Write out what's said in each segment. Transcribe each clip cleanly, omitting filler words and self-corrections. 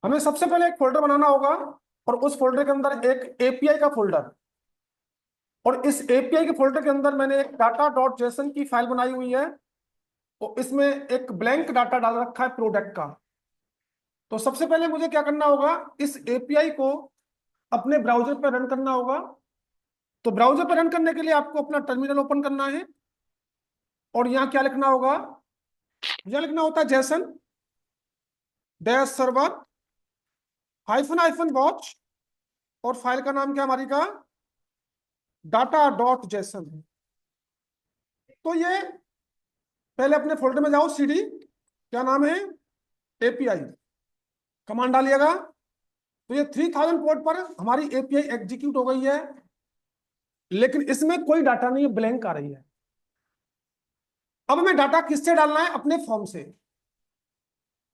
हमें सबसे पहले एक फोल्डर बनाना होगा और उस फोल्डर के अंदर एक एपीआई का फोल्डर, और इस एपीआई के फोल्डर के अंदर मैंने एक डाटा डॉट जेसन की फाइल बनाई हुई है और इसमें एक ब्लैंक डाटा डाल रखा है प्रोडक्ट का। तो सबसे पहले मुझे क्या करना होगा, इस एपीआई को अपने ब्राउजर पर रन करना होगा। तो ब्राउजर पर रन करने के लिए आपको अपना टर्मिनल ओपन करना है और यहाँ क्या लिखना होगा, यह लिखना होता है Jason dash server hyphen hyphen watch, और फाइल का नाम क्या हमारी का डाटा डॉट जेसन है। तो ये पहले अपने फोल्डर में जाओ, सीडी क्या नाम है एपीआई, कमांड डालिएगा। तो ये 3000 पोर्ट पर हमारी एपीआई एग्जीक्यूट हो गई है, लेकिन इसमें कोई डाटा नहीं है, ब्लैंक आ रही है। अब हमें डाटा किससे डालना है, अपने फॉर्म से।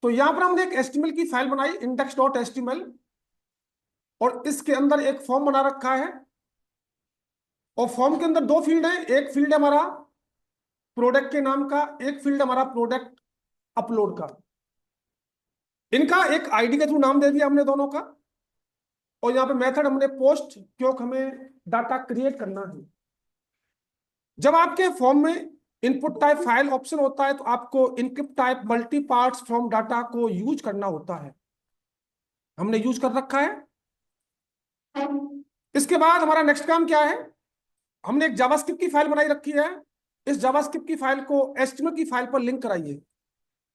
तो यहां पर हमने एक एचटीएमएल की फाइल बनाई इंडेक्स डॉट एचटीएमएल, और इसके अंदर एक फॉर्म बना रखा है। और फॉर्म के अंदर दो फील्ड है, एक फील्ड है हमारा प्रोडक्ट के नाम का, एक फील्ड हमारा प्रोडक्ट अपलोड का। इनका एक आईडी के थ्रू नाम दे दिया हमने दोनों का, और यहाँ पे मेथड हमने पोस्ट, क्योंकि हमें डाटा क्रिएट करना है। जब आपके फॉर्म में इनपुट टाइप फाइल ऑप्शन होता है तो आपको encrypt type multi parts from data को यूज करना होता है, हमने यूज कर रखा है। इसके बाद हमारा नेक्स्ट काम क्या है, हमने एक जावास्क्रिप्ट की फाइल बनाई रखी है। इस जावास्क्रिप्ट की फाइल को एचटीएमएल की फाइल पर लिंक कराइए,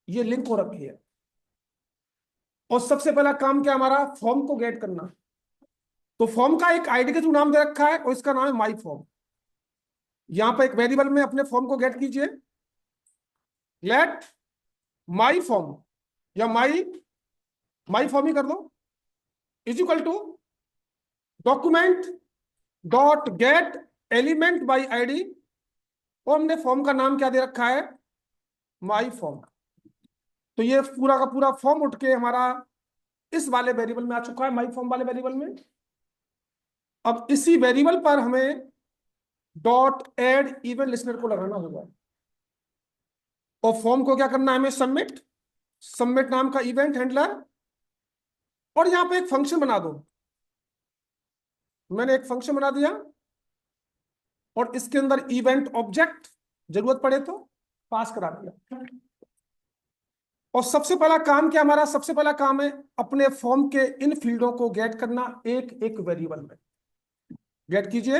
ये लिंक हो रखी है। और सबसे पहला काम क्या हमारा, फॉर्म को गेट करना। तो फॉर्म का एक आईडी के थ्रू नाम दे रखा है और इसका नाम है माई फॉर्म। यहां पर एक वेरिएबल में अपने फॉर्म को गेट कीजिए, लेट माई फॉर्म या माई माई फॉर्म ही कर दो, is equal to document dot get element by ID, और हमने फॉर्म का नाम क्या दे रखा है, माई फॉर्म। तो ये पूरा का पूरा फॉर्म उठ के हमारा इस वाले वेरिएबल में आ चुका है, माई फॉर्म वाले वेरिएबल में। अब इसी वेरिएबल पर हमें डॉट एड इवेंट लिस्नर को लगाना होगा, और फॉर्म को क्या करना है हमें, सबमिट, सबमिट नाम का इवेंट हैंडलर, और यहां पे एक फंक्शन बना दो। मैंने एक फंक्शन बना दिया और इसके अंदर इवेंट ऑब्जेक्ट जरूरत पड़े तो पास करा दिया। और सबसे पहला काम क्या हमारा, सबसे पहला काम है अपने फॉर्म के इन फील्डों को गेट करना एक एक वेरिएबल में। गेट कीजिए,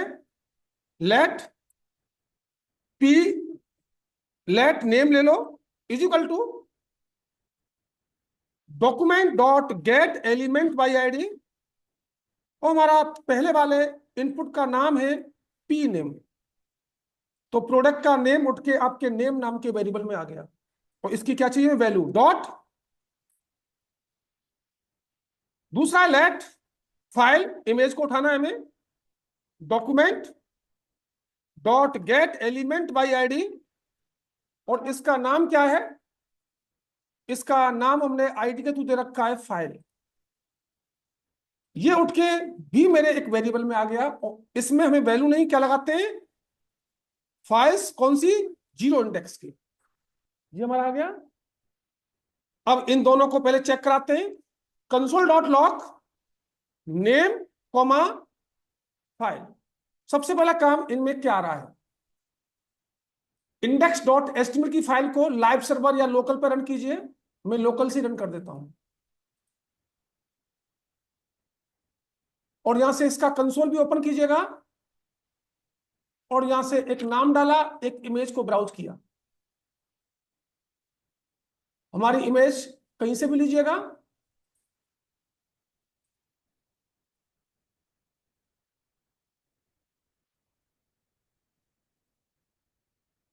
लेट पी, लेट नेम ले लो, is equal to document dot get element by ID, और हमारा पहले वाले इनपुट का नाम है पी नेम। तो प्रोडक्ट का नेम उठ के आपके नेम नाम के वेरिएबल में आ गया, और इसकी क्या चाहिए वैल्यू डॉट। दूसरा लेट फाइल, इमेज को उठाना है हमें, document dot get element by ID, और इसका नाम क्या है, इसका नाम हमने आईडी के थ्रू दे रखा है फाइल। ये उठ के भी मेरे एक वेरिएबल में आ गया, और इसमें हमें वैल्यू नहीं क्या लगाते हैं, फाइल्स कौन सी, जीरो इंडेक्स की, ये हमारा आ गया। अब इन दोनों को पहले चेक कराते हैं, console dot log name comma file. सबसे पहला काम इनमें क्या आ रहा है, इंडेक्स डॉट एचटीएमएल की फाइल को लाइव सर्वर या लोकल पर रन कीजिए। मैं लोकल से रन कर देता हूं, और यहां से इसका कंसोल भी ओपन कीजिएगा, और यहां से एक नाम डाला, एक इमेज को ब्राउज किया। हमारी इमेज कहीं से भी लीजिएगा,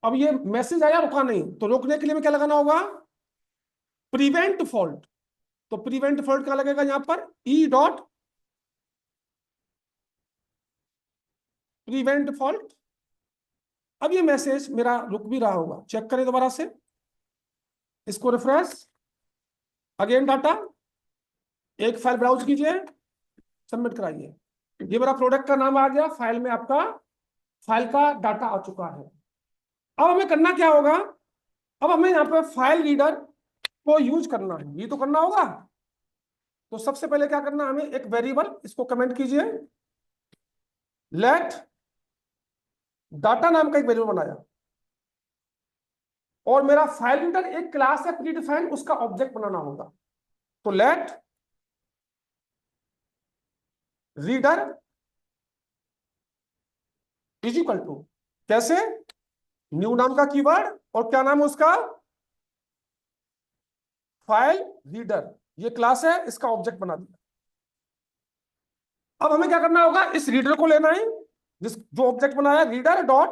अब ये मैसेज आया, रुका नहीं, तो रोकने के लिए हमें क्या लगाना होगा, प्रिवेंट फॉल्ट। तो प्रिवेंट फॉल्ट क्या लगेगा यहां पर, ई डॉट प्रिवेंट फॉल्ट। अब ये मैसेज मेरा रुक भी रहा होगा, चेक करें दोबारा से, इसको रिफ्रेश, अगेन डाटा, एक फाइल ब्राउज कीजिए, सबमिट कराइए। ये मेरा प्रोडक्ट का नाम आ गया, फाइल में आपका फाइल का डाटा आ चुका है। अब हमें करना क्या होगा, अब हमें यहाँ पे फाइल रीडर को यूज करना है, ये तो करना होगा। तो सबसे पहले क्या करना, हमें एक वेरिएबल, इसको कमेंट कीजिए, लेट डाटा नाम का एक वेरिएबल बनाया, और मेरा फाइल रीडर एक क्लास है प्रीडिफाइंड, उसका ऑब्जेक्ट बनाना होगा। तो let reader is equal to, कैसे, न्यू नाम का कीवर्ड, और क्या नाम है उसका, फाइल रीडर, ये क्लास है, इसका ऑब्जेक्ट बना दिया। अब हमें क्या करना होगा, इस रीडर को लेना है, जिस जो ऑब्जेक्ट बनाया रीडर डॉट,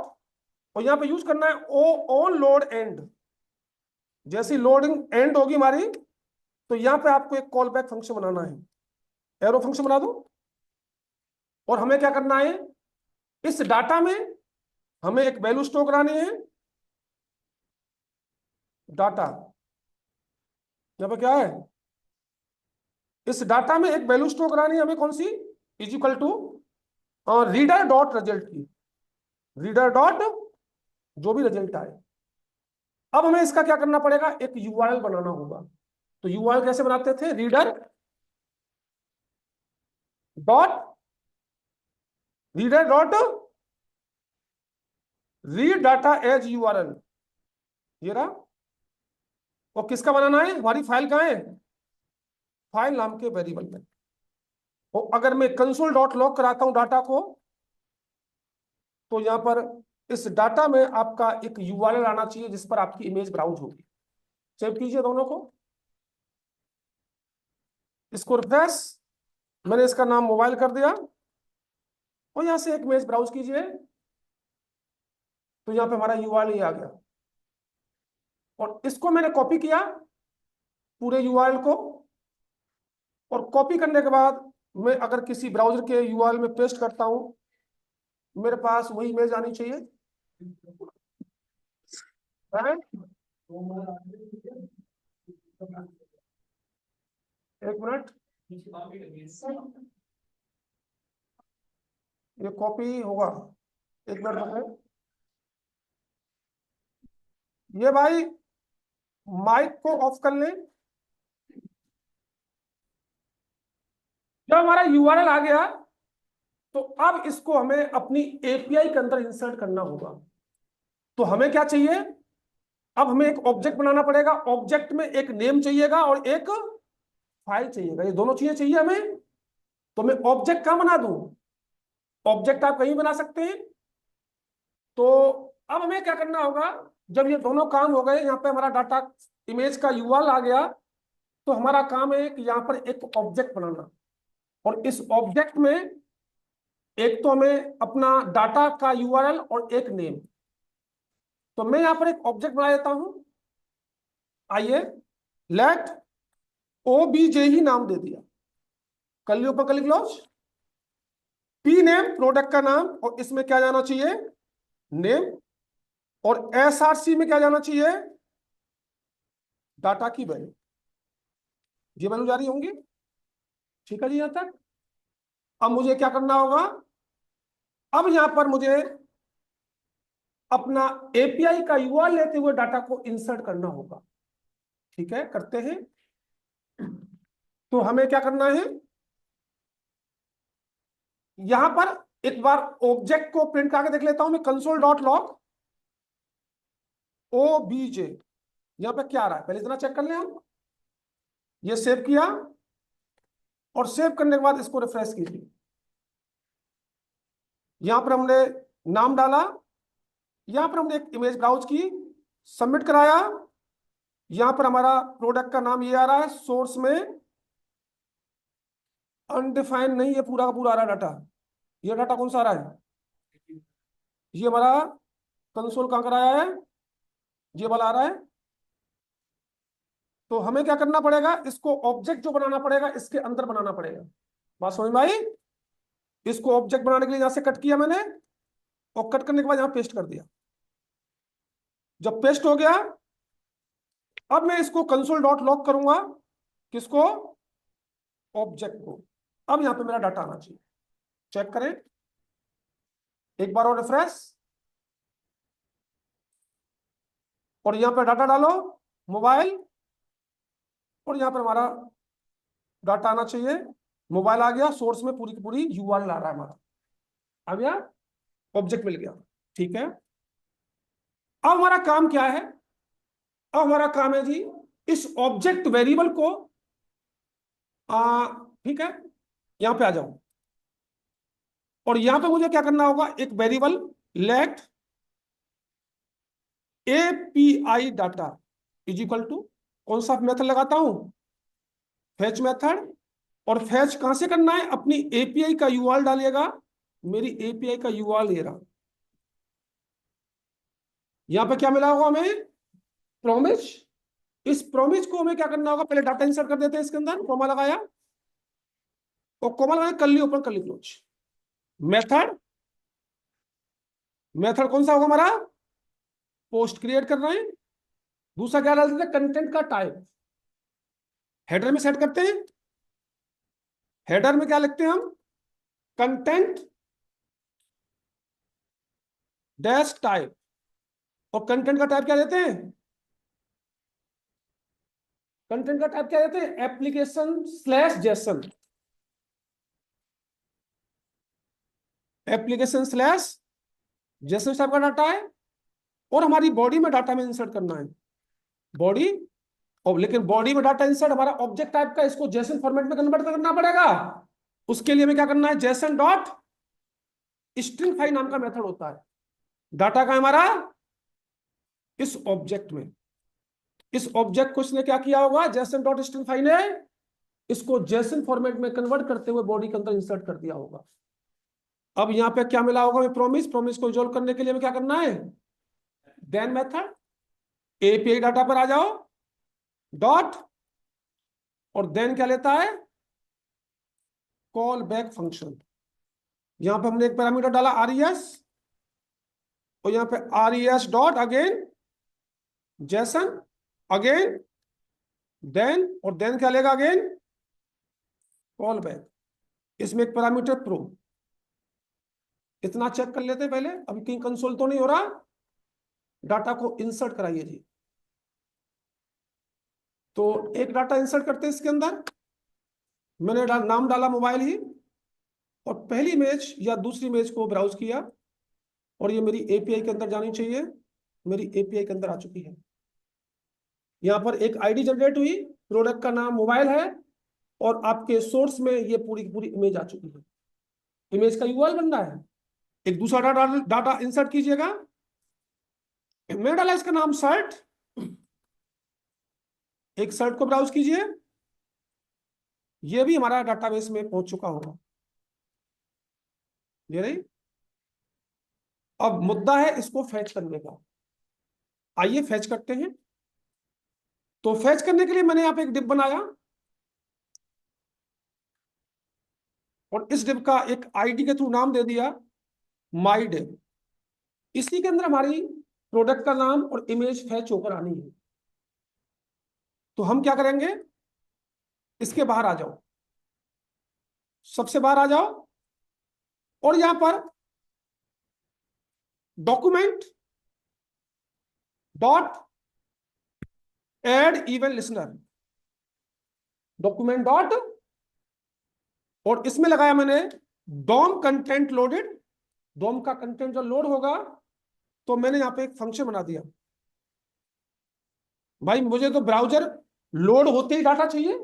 और यहां पे यूज करना है ओ ऑन लोड एंड। जैसी लोडिंग एंड होगी हमारी, तो यहां पे आपको एक कॉल बैक फंक्शन बनाना है, एरो फंक्शन बना दो। और हमें क्या करना है, इस डाटा में हमें एक वैल्यू स्टोर करानी है, डाटा, यहां पे क्या है, इस डाटा में एक वैल्यू स्टोर करानी है हमें, कौन सी, is equal to reader dot result की, रीडर डॉट जो भी रिजल्ट आए। अब हमें इसका क्या करना पड़ेगा, एक यूआरएल बनाना होगा। तो यूआरएल कैसे बनाते थे, reader dot, reader dot read data as URL, ये रहा। और किसका बनाना है, हमारी फाइल कहां है, फाइल नाम के वेरिएबल में। और अगर मैं कंसोल डॉट लॉग कराता हूं डाटा को, तो यहां पर इस डाटा में आपका एक यूआरएल आना चाहिए जिस पर आपकी इमेज ब्राउज होगी। सेव कीजिए दोनों को, इसको रिफ्रेश, मैंने इसका नाम मोबाइल कर दिया, और यहां से एक इमेज ब्राउज कीजिए, तो यहां पे हमारा यूआरएल आ गया। और इसको मैंने कॉपी किया, पूरे यूआरएल को, और कॉपी करने के बाद मैं अगर किसी ब्राउजर के यूआरएल में पेस्ट करता हूं, मेरे पास वही इमेज आनी चाहिए, है? एक मिनट, ये कॉपी होगा, एक मिनट रुको। ये भाई माइक को ऑफ कर लें। जब हमारा यूआरएल आ गया, तो अब इसको हमें अपनी एपीआई के अंदर इंसर्ट करना होगा। तो हमें क्या चाहिए, अब हमें एक ऑब्जेक्ट बनाना पड़ेगा, ऑब्जेक्ट में एक नेम चाहिएगा और एक फाइल चाहिएगा, ये दोनों चीजें चाहिए हमें। तो मैं ऑब्जेक्ट कहां बना दूं, ऑब्जेक्ट आप कहीं बना सकते हैं। तो अब हमें क्या करना होगा, जब ये दोनों काम हो गए, यहाँ पे हमारा डाटा इमेज का यूआरएल आ गया, तो हमारा काम है कि यहाँ पर एक ऑब्जेक्ट बनाना। और इस ऑब्जेक्ट में एक तो हमें अपना डाटा का यूआरएल और एक नेम। तो मैं यहां पर एक ऑब्जेक्ट बना देता हूं, आइए, लेट ओबीजे ही नाम दे दिया, कर लियो, ऊपर click close, P name product का नाम, और इसमें क्या जाना चाहिए, नेम, और एसआरसी में क्या जाना चाहिए, डाटा की वैल्यू, ये वैल्यू जारी होंगी। ठीक है जी, यहां तक। अब मुझे क्या करना होगा, अब यहां पर मुझे अपना एपीआई का यूआरएल लेते हुए डाटा को इंसर्ट करना होगा। ठीक है, करते हैं। तो हमें क्या करना है, यहां पर एक बार ऑब्जेक्ट को प्रिंट करके देख लेता हूं मैं, कंसोल डॉट लॉग ओबीजे, यहां पे क्या आ रहा है, पहले इतना चेक कर लें हम। ये सेव किया, और सेव करने के बाद इसको रिफ्रेश कीजिए। यहां पर हमने नाम डाला, यहां पर हमने एक इमेज ब्राउज की, सबमिट कराया, यहां पर हमारा प्रोडक्ट का नाम ये आ रहा है, सोर्स में अनडिफाइंड नहीं, ये पूरा का पूरा आ रहा है डाटा। ये डाटा कौन सा आ रहा है, ये हमारा कंसोल कहां कराया है, ये वाला आ रहा है। तो हमें क्या करना पड़ेगा, इसको ऑब्जेक्ट जो बनाना पड़ेगा इसके अंदर बनाना पड़ेगा। बात समझ में आई, इसको ऑब्जेक्ट बनाने के लिए यहां से कट किया मैंने, और कट करने के बाद यहां पेस्ट कर दिया। जब पेस्ट हो गया, अब मैं इसको कंसोल डॉट लॉग करूंगा, किसको, ऑब्जेक्ट को। अब यहां पे मेरा डाटा आना चाहिए, चेक करें एक बार और रिफ्रेश, और यहां पर डाटा डालो, मोबाइल, और यहां पर हमारा डाटा आना चाहिए, मोबाइल आ गया, सोर्स में पूरी की पूरी यूआरएल आ रहा है हमारा, आ गया, ऑब्जेक्ट मिल गया। ठीक है, अब हमारा काम क्या है? अब हमारा काम है जी इस ऑब्जेक्ट वेरिएबल को ठीक है, यहां पे आ जाओ, और यहां पे मुझे क्या करना होगा, एक variable let API data is equal to, कौन सा मेथड लगाता हूं, फेच मेथड। और फेच कहां से करना है, अपनी एपीआई का यूआरएल डालिएगा, मेरी एपीआई का यूआरएल ले रहा, यहां पे क्या मिला होगा हमें, प्रॉमिस। इस प्रॉमिस को हमें क्या करना होगा, पहले डाटा इंसर्ट कर देते हैं इसके अंदर, कॉमा लगाया, और कॉमा लगाया, कर ली ओपन कर ली क्लोज। मेथड, मेथड कौन सा होगा हमारा, पोस्ट क्रिएट कर रहे हैं। दूसरा क्या डाल देते हैं, कंटेंट का टाइप, हेडर में सेट करते हैं, हेडर में क्या लिखते हैं हम, कंटेंट डैश टाइप, और कंटेंट का टाइप क्या देते हैं, कंटेंट का टाइप क्या देते हैं, application slash Jason, application slash Jason type का डाटा है। और हमारी बॉडी में डाटा में इंसर्ट करना है, बॉडी, और लेकिन बॉडी में डाटा इंसर्ट हमारा ऑब्जेक्ट टाइप का, इसको जेसन फॉर्मेट में कन्वर्ट करना पड़ेगा। उसके लिए हमें क्या करना है, जेसन डॉट स्ट्रिंग फाइल नाम का मेथड होता है, डाटा का हमारा इस ऑब्जेक्ट में, इस ऑब्जेक्ट को इसने क्या किया होगा, जेसन डॉट स्ट्रिंग फाइल ने इसको जेसन फॉर्मेट में कन्वर्ट करते हुए बॉडी के अंदर इंसर्ट कर दिया होगा। अब यहां पे क्या मिला होगा, प्रॉमिस, प्रॉमिस को रिजॉल्व करने के लिए हमें क्या करना है, देन मेथड, एपीआई डाटा पर आ जाओ, डॉट, और देन क्या लेता है, कॉल बैक फंक्शन। यहां पे हमने एक पैरामीटर डाला आरईएस, और यहां पे RES dot again JSON, again then, और देन क्या लेगा, अगेन कॉल बैक। इसमें एक पैरामीटर प्रो, इतना चेक कर लेते हैं पहले, अभी कहीं कंसोल तो नहीं हो रहा, डाटा को इंसर्ट कराइए जी। तो एक डाटा इंसर्ट करते हैं इसके अंदर, मैंने नाम डाला मोबाइल ही, और पहली इमेज या दूसरी इमेज को ब्राउज किया, और ये मेरी एपीआई के अंदर जानी चाहिए, मेरी एपीआई के अंदर आ चुकी है। यहां पर एक आईडी जनरेट हुई, प्रोडक्ट का नाम मोबाइल है, और आपके सोर्स में ये पूरी की पूरी इमेज आ चुकी है, इमेज का यूआरएल बन रहा है। एक दूसरा डाटा डाटा इंसर्ट कीजिएगा, मैं डाला इसका नाम सर्ट, एक सर्ट को ब्राउज कीजिए, ये भी हमारा डाटाबेस में पहुंच चुका होगा, ये रही। अब मुद्दा है इसको फैच करने का, आइए फैच करते हैं। तो फैच करने के लिए मैंने यहां पे एक डिव बनाया, और इस डिव का एक आईडी के थ्रू नाम दे दिया माई डिव। इसी के अंदर हमारी प्रोडक्ट का नाम और इमेज फैच होकर आनी है। तो हम क्या करेंगे, इसके बाहर आ जाओ, सबसे बाहर आ जाओ, और यहां पर document dot add event listener, document dot, और इसमें लगाया मैंने डॉम कंटेंट लोडेड, डॉम का कंटेंट जो लोड होगा, तो मैंने यहां पे एक फंक्शन बना दिया। भाई मुझे तो ब्राउजर लोड होते ही डाटा चाहिए,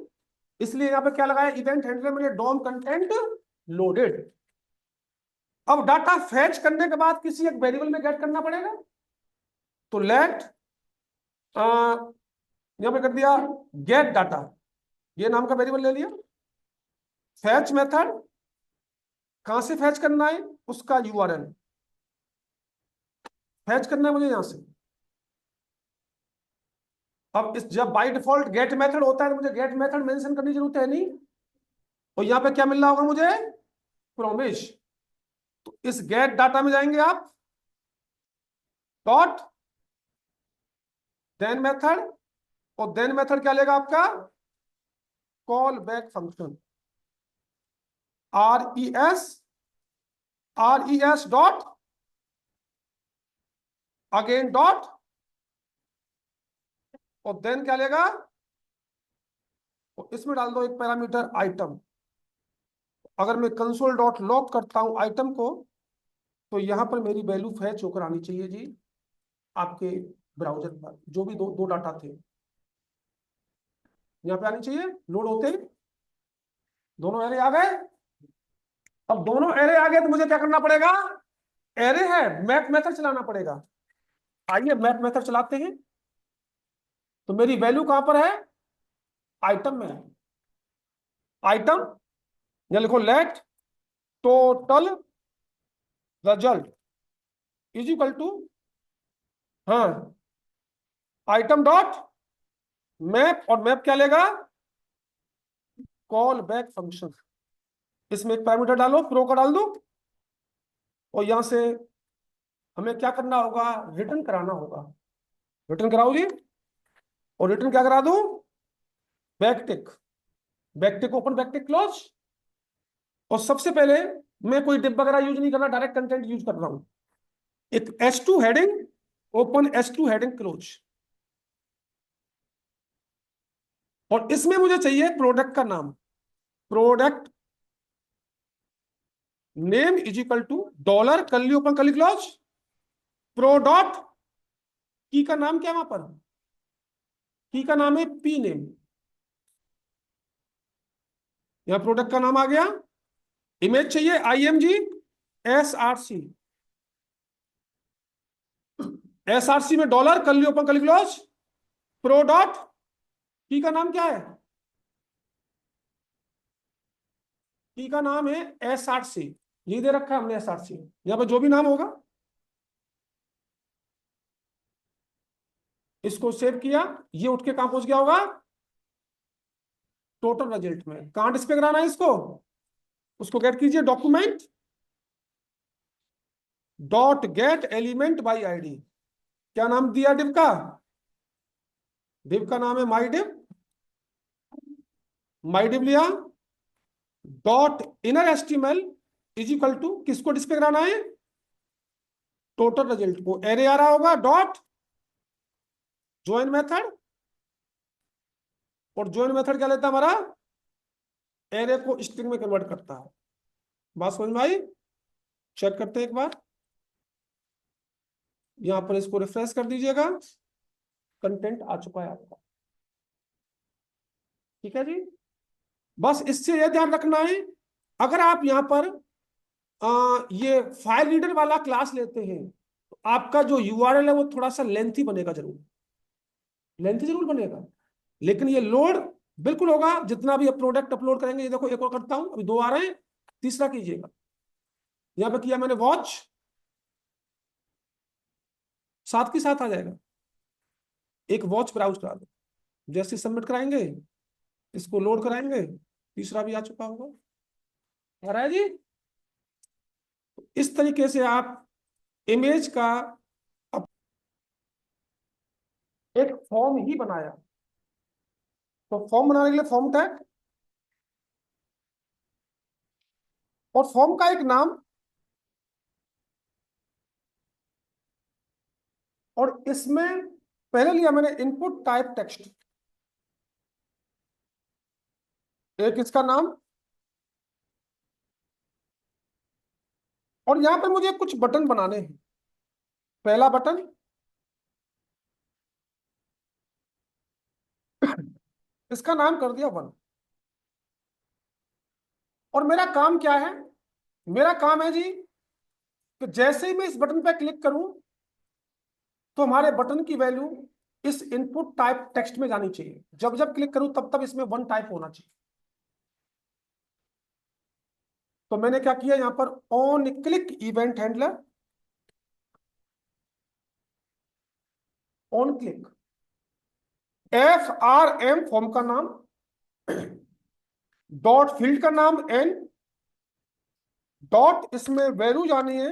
इसलिए यहां पे क्या लगाया, इवेंट हैंडलर में डॉम कंटेंट लोडेड। अब डाटा फैच करने के बाद किसी एक वेरिएबल में गेट करना पड़ेगा, तो लेट यहां पे कर दिया गेट डाटा, ये नाम का वेरिएबल ले लिया। फैच मेथड, कहां से फैच करना है, उसका यूआरएल फैच करना है मुझे यहां से। अब इस जब बाय डिफॉल्ट गेट मेथड होता है तो मुझे गेट मेथड मेंशन करने की जरूरत है नहीं, और यहां पे क्या मिल रहा होगा मुझे, प्रॉमिस। तो इस गेट डाटा में जाएंगे आप, डॉट देन मेथड, और देन मेथड क्या लेगा आपका, call back function, R E S dot again dot, और देन क्या लेगा, इसमें डाल दो एक पैरामीटर आइटम। अगर मैं कंसोल डॉट लॉग करता हूं आइटम को, तो यहां पर मेरी वैल्यू फैच होकर आनी चाहिए जी आपके ब्राउजर पर, जो भी दो दो डाटा थे यहाँ पे आनी चाहिए लोड होते। दोनों एरे आ गए। अब दोनों एरे आ गए तो मुझे क्या करना पड़ेगा? एरे है, मैप मेथड चलाना पड़ेगा। आइए मैप मेथड चलाते हैं। तो मेरी वैल्यू कहां पर है? आइटम में है। आइटम या लिखो let total result is equal to, हाँ, आइटम डॉट मैप, और मैप क्या लेगा? Call back function. इसमें एक पैरामीटर डालो, प्रो का डाल दो, और यहां से हमें क्या करना होगा? रिटर्न कराना होगा। रिटर्न कराओ जी। और रिटर्न क्या करा दूं? Backtick. Backtick open, backtick close. और सबसे पहले मैं कोई डिब वगैरह यूज नहीं कर रहा, डायरेक्ट कंटेंट यूज कर रहा हूं। एक H2 heading open, H2 heading close. और इसमें मुझे चाहिए प्रोडक्ट का नाम। Product name is equal to dollar curly open curly close pro dot की का नाम क्या है वहां पर? की का नाम है पी नेम। यहां प्रोडक्ट का नाम आ गया। इमेज चाहिए IMG SRC। SRC में dollar curly open curly close pro dot की का नाम क्या है? की का नाम है SRC। ये दे रखा है हमने SRC। यहां पर जो भी नाम होगा, इसको सेव किया, ये उठ के कहां पहुंच गया होगा? टोटल रिजल्ट में। कहां डिस्प्ले कराना है इसको? उसको गेट कीजिए, document dot get element by ID. क्या नाम दिया डिव का? डिव का नाम है माई डिव। माई डिव लिया, dot inner HTML is equal to, किसको डिस्प्ले कराना है? टोटल रिजल्ट को। एरे आ रहा होगा, डॉट ज्वाइन मेथड। और ज्वाइन मेथड क्या लेता है हमारा? एरे को स्ट्रिंग में कन्वर्ट करता है। बात समझ में आई? चेक करते हैं एक बार। यहां पर इसको रिफ्रेश कर दीजिएगा, कंटेंट आ चुका है आपका। ठीक है जी। बस इससे यह ध्यान रखना है, अगर आप यहां पर ये फाइल रीडर वाला क्लास लेते हैं तो आपका जो यूआरएल है वो थोड़ा सा लेंथी बनेगा, जरूर लेंथी जरूर बनेगा, लेकिन ये लोड बिल्कुल होगा। जितना भी प्रोडक्ट अपलोड करेंगे, ये देखो एक और करता हूं, अभी 2 आ रहे हैं, तीसरा कीजिएगा। यहां पे किया मैंने वॉच, साथ के साथ आ जाएगा। एक वॉच ब्राउज करा दो, जैसे सबमिट कराएंगे, इसको लोड कराएंगे, तीसरा भी आ चुका होगा। आ रहा है जी। इस तरीके से आप इमेज का एक फॉर्म ही बनाया। तो फॉर्म बनाने के लिए फॉर्म टैग, और फॉर्म का एक नाम, और इसमें पहले लिया मैंने इनपुट टाइप टेक्स्ट, एक इसका नाम। और यहां पर मुझे कुछ बटन बनाने हैं। पहला बटन, इसका नाम कर दिया 1। और मेरा काम क्या है? मेरा काम है जी कि जैसे ही मैं इस बटन पर क्लिक करूं तो हमारे बटन की वैल्यू इस इनपुट टाइप टेक्स्ट में जानी चाहिए। जब जब क्लिक करूं तब तब इसमें 1 टाइप होना चाहिए। तो मैंने क्या किया, यहां पर on click event handler, on click FRM form का नाम, डॉट फील्ड का नाम N, डॉट इसमें वैल्यू जानी है,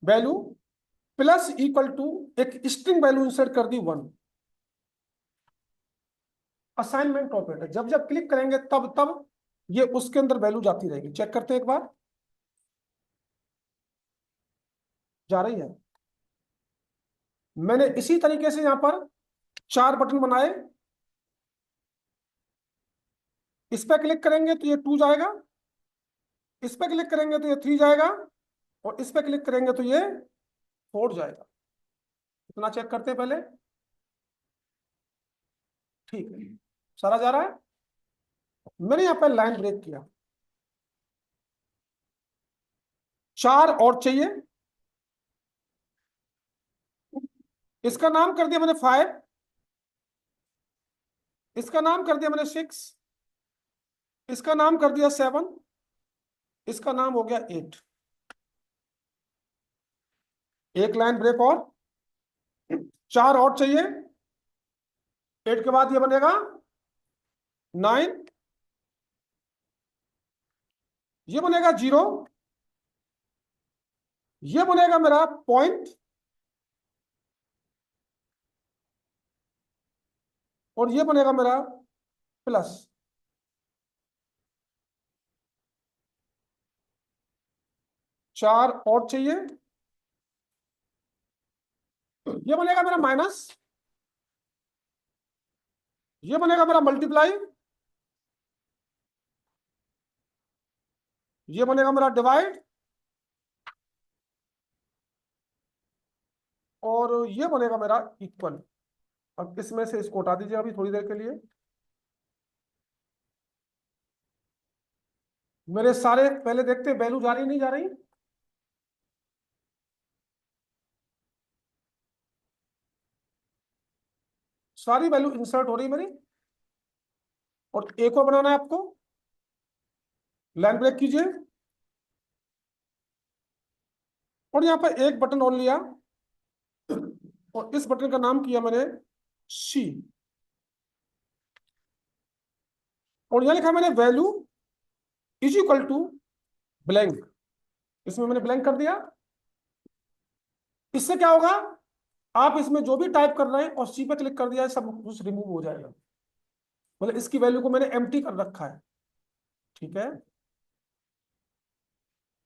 वैल्यू प्लस इक्वल टू एक स्ट्रिंग वैल्यू इंसर्ट कर दी 1। असाइनमेंट ऑपरेटर, जब जब क्लिक करेंगे तब तब ये उसके अंदर वैल्यू जाती रहेगी। चेक करते हैं एक बार, जा रही है। मैंने इसी तरीके से यहां पर 4 बटन बनाए। इस पर क्लिक करेंगे तो ये 2 जाएगा, इस पर क्लिक करेंगे तो ये 3 जाएगा, और इस पर क्लिक करेंगे तो ये 4 जाएगा। इतना चेक करते हैं पहले। ठीक है, सारा जा रहा है। मैंने यहाँ पर लाइन ब्रेक किया, 4 और चाहिए। इसका नाम कर दिया मैंने 5, इसका नाम कर दिया मैंने 6, इसका नाम कर दिया 7, इसका नाम हो गया 8। एक लाइन ब्रेक और, 4 और चाहिए। 8 के बाद ये बनेगा 9, ये बनेगा 0, ये बनेगा मेरा पॉइंट, और ये बनेगा मेरा प्लस। 4 और चाहिए, ये बनेगा मेरा माइनस, ये बनेगा मेरा मल्टीप्लाई, ये बनेगा मेरा डिवाइड, और ये बनेगा मेरा इक्वल। अब इसमें से इसको हटा दीजिए अभी थोड़ी देर के लिए। मेरे सारे पहले देखते वैल्यू जा रही नहीं जा रही। सारी वैल्यू इंसर्ट हो रही मेरी। और एक और बनाना है आपको, लाइन ब्रेक कीजिए, और यहां पर एक बटन और लिया, और इस बटन का नाम किया मैंने सी, और यहां लिखा मैंने value is equal to blank. इसमें मैंने ब्लैंक कर दिया। इससे क्या होगा, आप इसमें जो भी टाइप कर रहे हैं और सी पे क्लिक कर दिया है, सब कुछ रिमूव हो जाएगा। मतलब इसकी वैल्यू को मैंने एम्प्टी कर रखा है। ठीक है,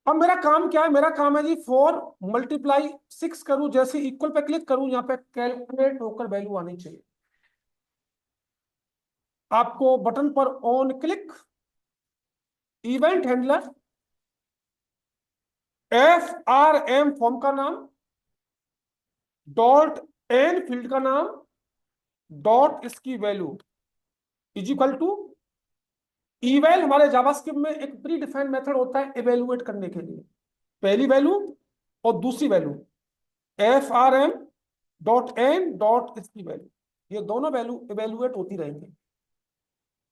अब मेरा काम क्या है, मेरा काम है जी 4 मल्टीप्लाई 6 करूं, जैसे इक्वल पे क्लिक करूं यहां पे कैलकुलेट होकर वैल्यू आनी चाहिए। आपको बटन पर on click, event handler, FRM form का नाम, डॉट एन फील्ड का नाम, डॉट इसकी value is equal to eval. हमारे जावास्क्रिप्ट में एक प्री डिफाइंड मेथड होता है इवेलुएट करने के लिए, पहली वैल्यू और दूसरी value, FRM dot N dot इसकी वैल्यू, ये दोनों वैल्यू इवेलुएट होती रहेंगी।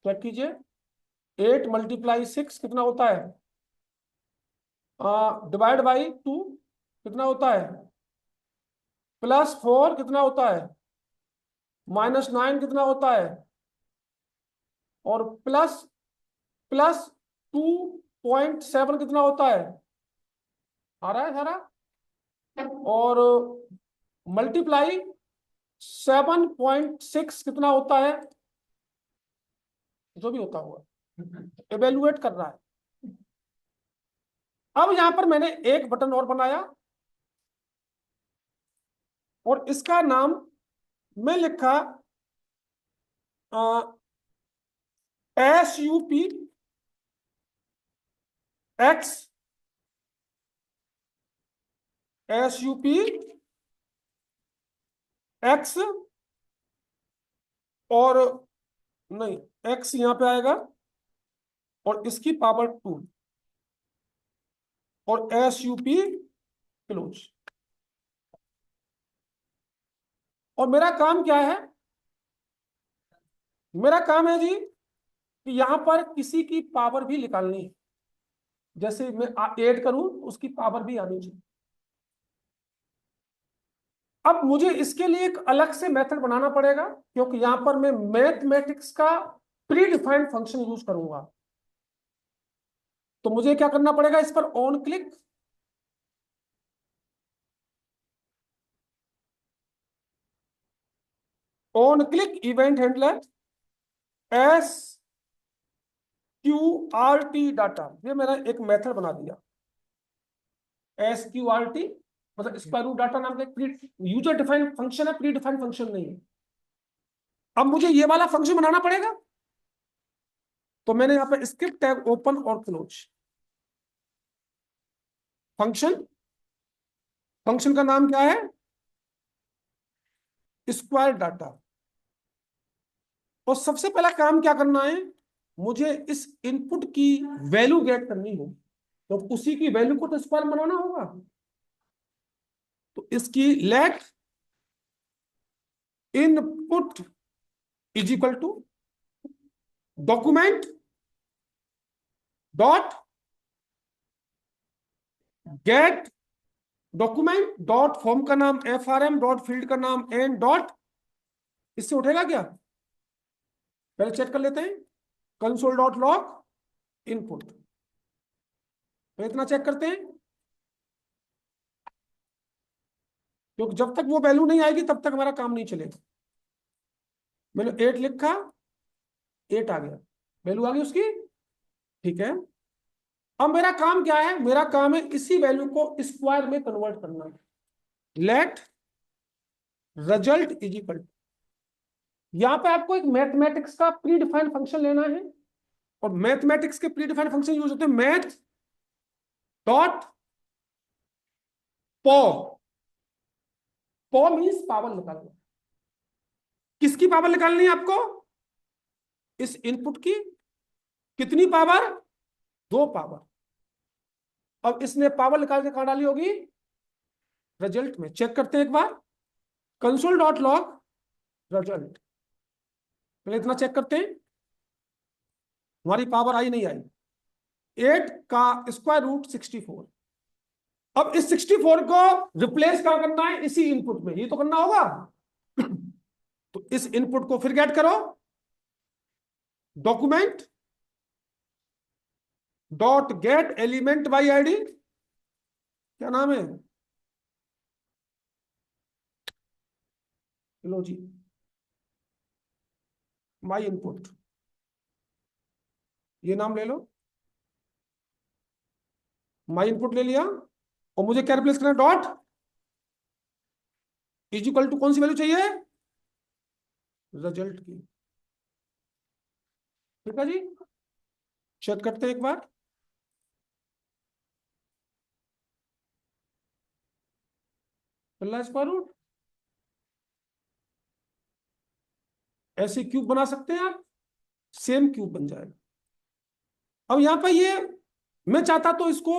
चेक कीजिए, 8 मल्टीप्लाई 6 कितना होता है, डिवाइड बाई 2 कितना होता है, +4 कितना होता है, -9 कितना होता है, और प्लस प्लस 2.7 कितना होता है, आ रहा है सारा, और मल्टीप्लाई 7.6 कितना होता है, जो भी होता होगा, इवेलुएट कर रहा है। अब यहां पर मैंने एक बटन और बनाया, और इसका नाम मैं लिखा SUP X, SUP X, और नहीं, X यहां पे आएगा, और इसकी पावर 2, और SUP क्लोज। और मेरा काम क्या है, मेरा काम है जी कि यहां पर किसी की पावर भी निकालनी है। जैसे मैं ऐड करूं तो उसकी पावर भी आनी चाहिए। अब मुझे इसके लिए एक अलग से मेथड बनाना पड़ेगा, क्योंकि यहां पर मैं मैथमेटिक्स का प्री डिफाइंड फंक्शन यूज करूंगा। तो मुझे क्या करना पड़ेगा, इस पर on click, on click event handler SQRT data, ये मेरा एक मेथड बना दिया। SQRT मतलब स्क्वायर रूट डाटा नाम का यूजर डिफाइंड फंक्शन है, प्री डिफाइंड फंक्शन नहीं है। अब मुझे ये वाला फंक्शन बनाना पड़ेगा। तो मैंने यहाँ पे स्क्रिप्ट टैग ओपन और क्लोज। फंक्शन, फंक्शन का नाम क्या है? Square data. और सबसे पहला काम क्या करना है, मुझे इस इनपुट की वैल्यू गेट करनी होगी, तो उसी की वैल्यू को तो स्क्वायर बनाना होगा। तो इसकी let input is equal to document dot get document dot form का नाम FRM डॉट फील्ड का नाम एन डॉट, इससे उठेगा क्या? पहले चेक कर लेते हैं, कंसोल डॉट लॉग इनपुट। तो इतना चेक करते हैं, क्योंकि जब तक वो वैल्यू नहीं आएगी तब तक हमारा काम नहीं चलेगा। मैंने 8 लिखा, 8 आ गया, वैल्यू आ गई उसकी। ठीक है, अब मेरा काम क्या है? मेरा काम है इसी वैल्यू को स्क्वायर में कन्वर्ट करना। लेट रिजल्ट इज इक्वल, यहां पे आपको एक मैथमेटिक्स का प्री डिफाइंड फंक्शन लेना है, और मैथमेटिक्स के प्री डिफाइंड फंक्शन यूज होते हैं मैथ डॉट पॉ। पॉ मीन्स पावर निकालना। किसकी पावर निकालनी है आपको? इस इनपुट की। कितनी पावर? 2 पावर। अब इसने पावर निकाल के कहां डाली होगी? रिजल्ट में। चेक करते हैं एक बार, कंसोल डॉट लॉग रिजल्ट। पहले इतना चेक करते हैं, हमारी पावर आई नहीं आई। 8 का स्क्वायर रूट 64। अब इस 64 को रिप्लेस कहां करना है? इसी इनपुट में, ये तो करना होगा। तो इस इनपुट को फिर गेट करो, document dot get element by ID, क्या नाम है? लो जी, माई इनपुट, ये नाम ले लो। माई इनपुट ले लिया, और मुझे क्या रिप्लेस करना है? डॉट इज इक्वल टू कौन सी वैल्यू चाहिए? रिजल्ट की। ठीक है जी, चेक करते हैं एक बार। स्क्वायर रूट, ऐसे क्यूब बना सकते हैं आप, सेम क्यूब बन जाएगा। अब यहां पर ये मैं चाहता तो इसको